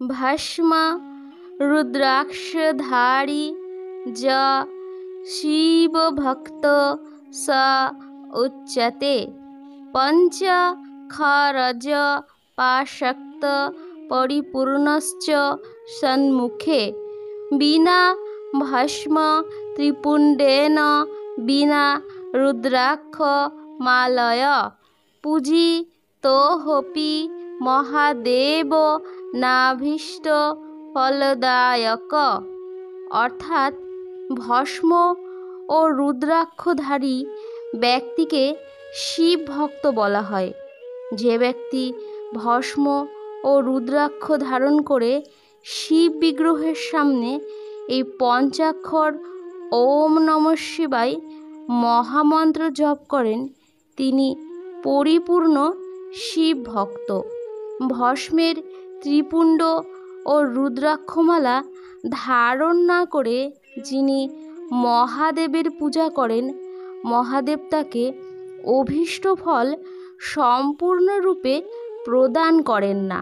भस्म रुद्राक्षधारी ज शिवभक्त स उच्यते। पंचखरज पाशक्त परिपूर्णश्च सन्मुखे विना भस्म त्रिपुंडेन विना रुद्राक्ष मालय पूजितोऽपि महादेव नाभीष्ट फलदायक। অর্থাৎ ভস্ম ও রুদ্রাক্ষধারী ব্যক্তিকে শিব ভক্ত বলা হয়। যে ব্যক্তি ভস্ম ও রুদ্রাক্ষ ধারণ করে শিব বিগ্রহের সামনে এই পঞ্চাক্ষর ওম নমঃ শিবায় মহামন্ত্র জপ করেন, তিনি পরিপূর্ণ শিব ভক্ত। ভস্মের ত্রিপুণ্ড ও রুদ্রাক্ষমালা ধারণ না করে যিনি মহাদেবের পূজা করেন, মহাদেব তাকে অভীষ্ট ফল সম্পূর্ণরূপে প্রদান করেন না।